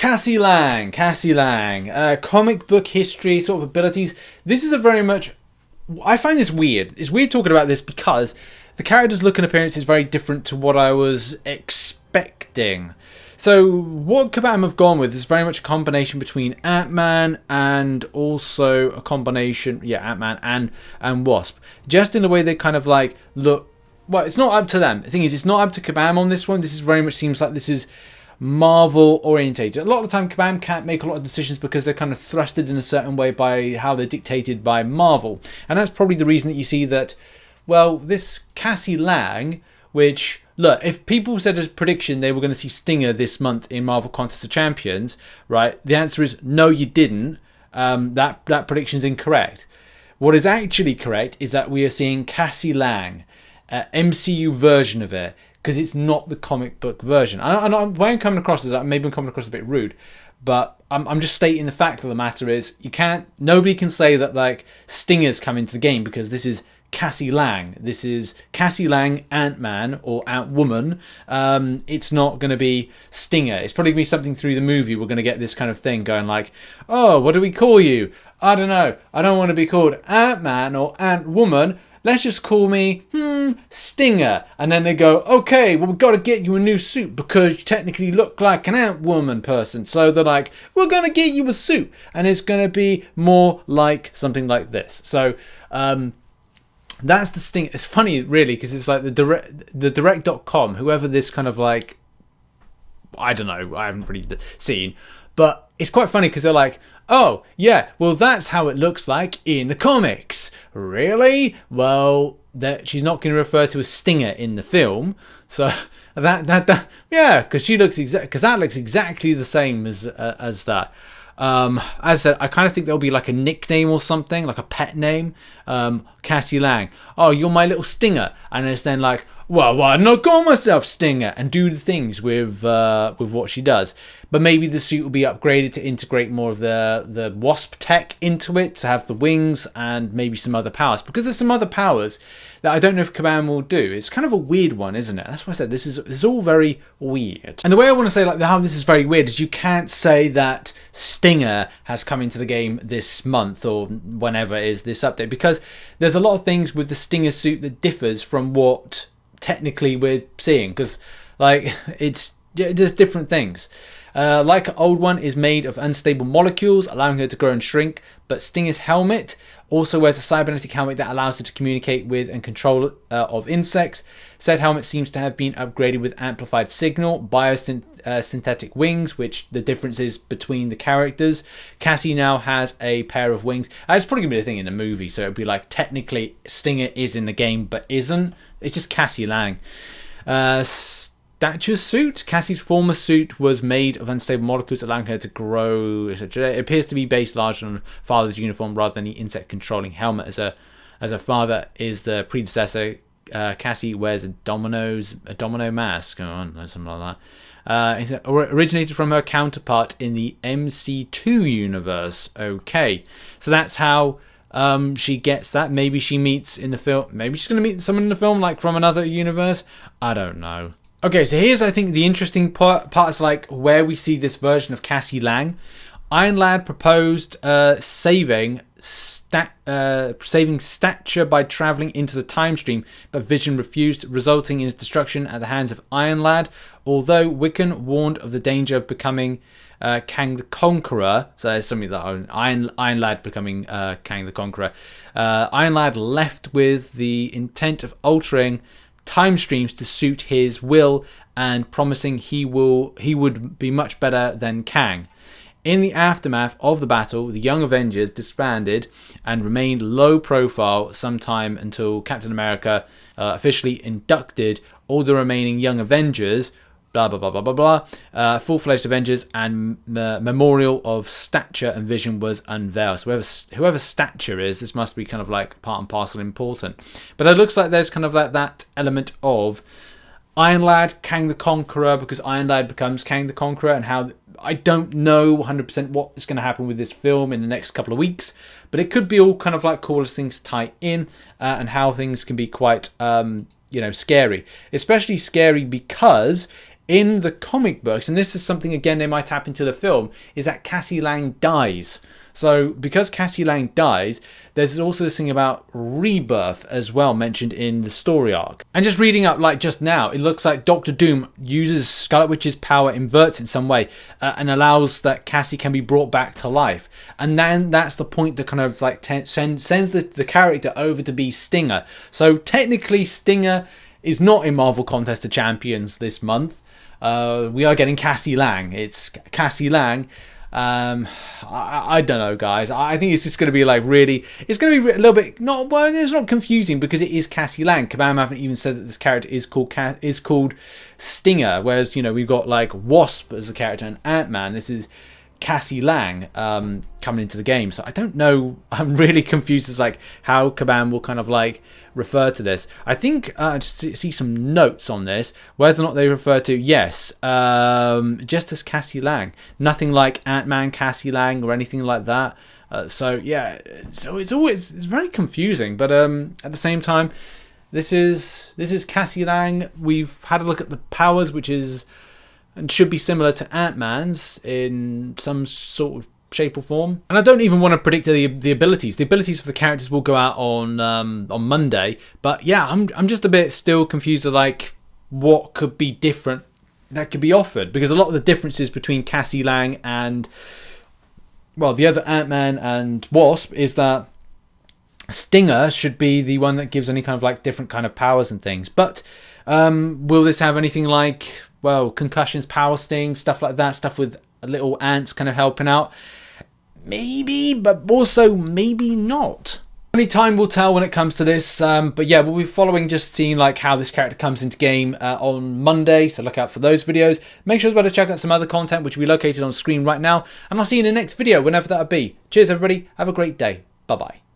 Cassie Lang, comic book history sort of abilities. This is a very much... I find this weird. It's weird talking about this because the character's look and appearance is very different to what I was expecting. So what Kabam have gone with is very much a combination between Antman and also a combination... Yeah, Antman and Wasp. Just in the way they kind of like look... Well, it's not up to them. The thing is, it's not up to Kabam on this one. This is very much seems like this is Marvel orientated. A lot of the time Kabam can't make a lot of decisions because they're kind of thrusted in a certain way by how they're dictated by Marvel. And that's probably the reason that you see that, well, this Cassie Lang, which, look, if people said as a prediction they were going to see Stinger this month in Marvel Contest of Champions, right, the answer is no, you didn't. That prediction's incorrect. What is actually correct is that we are seeing Cassie Lang, MCU version of it, because it's not the comic book version. And when I'm coming across as that, maybe I'm coming across a bit rude, but I'm just stating the fact of the matter is nobody can say that like Stinger's come into the game because this is Cassie Lang. This is Cassie Lang, Ant-Man or Ant-Woman. It's not going to be Stinger. It's probably going to be something through the movie. We're going to get this kind of thing going like, oh, what do we call you? I don't know. I don't want to be called Ant-Man or Ant-Woman. Let's just call me, Stinger. And then they go, okay, well, we've got to get you a new suit because you technically look like an Ant-Woman person. So they're like, we're going to get you a suit. And it's going to be more like something like this. So that's the Stinger. It's funny, really, because it's like the direct.com, whoever this kind of like, I don't know, I haven't really seen. But it's quite funny because they're like, oh, yeah, well, that's how it looks like in the comics. Really? Well, she's not going to refer to as Stinger in the film. So that yeah, because that looks exactly the same as that. As I said, I kind of think there'll be like a nickname or something, like a pet name. Cassie Lang. Oh, you're my little Stinger. And it's then like, well, why not call myself Stinger and do the things with what she does? But maybe the suit will be upgraded to integrate more of the Wasp tech into it, to have the wings and maybe some other powers. Because there's some other powers that I don't know if Kabam will do. It's kind of a weird one, isn't it? That's why I said this is all very weird. And the way I want to say like how this is very weird is you can't say that Stinger has come into the game this month or whenever it is this update, because there's a lot of things with the Stinger suit that differs from what technically we're seeing, because like there's different things. Like an old one is made of unstable molecules, allowing her to grow and shrink, but Stinger's helmet also wears a cybernetic helmet that allows her to communicate with and control of insects. Said helmet seems to have been upgraded with amplified signal, biosynthetic wings, which the difference is between the characters. Cassie now has a pair of wings. It's probably going to be a thing in the movie, so it would be like technically Stinger is in the game but isn't. It's just Cassie Lang. Stature's suit. Cassie's former suit was made of unstable molecules, allowing her to grow, etc. It appears to be based largely on father's uniform rather than the insect-controlling helmet. As her father is the predecessor, Cassie wears a domino mask, something like that. It originated from her counterpart in the MC2 universe. Okay, so that's how she gets that. Maybe she meets in the film. Maybe she's going to meet someone in the film, like from another universe. I don't know. Okay, so here's, I think, the interesting parts, like where we see this version of Cassie Lang. Iron Lad proposed saving Stature by traveling into the time stream, but Vision refused, resulting in his destruction at the hands of Iron Lad. Although Wiccan warned of the danger of becoming Kang the Conqueror, so there's something that Iron Lad becoming Kang the Conqueror. Iron Lad left with the intent of altering time streams to suit his will and promising he would be much better than Kang. In the aftermath of the battle, the Young Avengers disbanded and remained low profile sometime until Captain America officially inducted all the remaining Young Avengers, blah blah blah blah blah blah, full-fledged Avengers, and the memorial of Stature and Vision was unveiled. So whoever Stature is, this must be kind of like part and parcel important. But it looks like there's kind of like that element of Iron Lad, Kang the Conqueror, because Iron Lad becomes Kang the Conqueror, and how I don't know 100% what is going to happen with this film in the next couple of weeks, but it could be all kind of like cool as things tie in, and how things can be quite scary. Especially scary because in the comic books, and this is something again they might tap into the film, is that Cassie Lang dies. So because Cassie Lang dies, there's also this thing about rebirth as well mentioned in the story arc. And just reading up like just now, it looks like Doctor Doom uses Scarlet Witch's power, inverts in some way, and allows that Cassie can be brought back to life. And then that's the point that kind of like sends the character over to be Stinger. So technically Stinger is not in Marvel Contest of Champions this month. We are getting Cassie Lang. It's Cassie Lang. I don't know, guys. I think it's just going to be like really, it's going to be a little bit it's not confusing because it is Cassie Lang. Kabam haven't even said that this character is called Stinger, whereas you know we've got like Wasp as a character and Ant-Man. This is Cassie Lang coming into the game, so I don't know. I'm really confused as like how Kabam will kind of like refer to this. I think I just see some notes on this, whether or not they refer to just as Cassie Lang, nothing like Ant-Man Cassie Lang or anything like that. So yeah, so it's very confusing, but at the same time, this is Cassie Lang. We've had a look at the powers, which is and should be similar to Ant-Man's in some sort of shape or form. And I don't even want to predict the abilities. The abilities for the characters will go out on Monday. But yeah, I'm just a bit still confused of like what could be different that could be offered, because a lot of the differences between Cassie Lang and well the other Ant-Man and Wasp is that Stinger should be the one that gives any kind of like different kind of powers and things. But will this have anything like, well, concussions, power sting, stuff like that, stuff with little ants kind of helping out? Maybe, but also maybe not. Only time will tell when it comes to this. But yeah, we'll be following, just seeing like how this character comes into game on Monday. So look out for those videos. Make sure as well to check out some other content which will be located on screen right now. And I'll see you in the next video, whenever that'll be. Cheers, everybody. Have a great day. Bye-bye.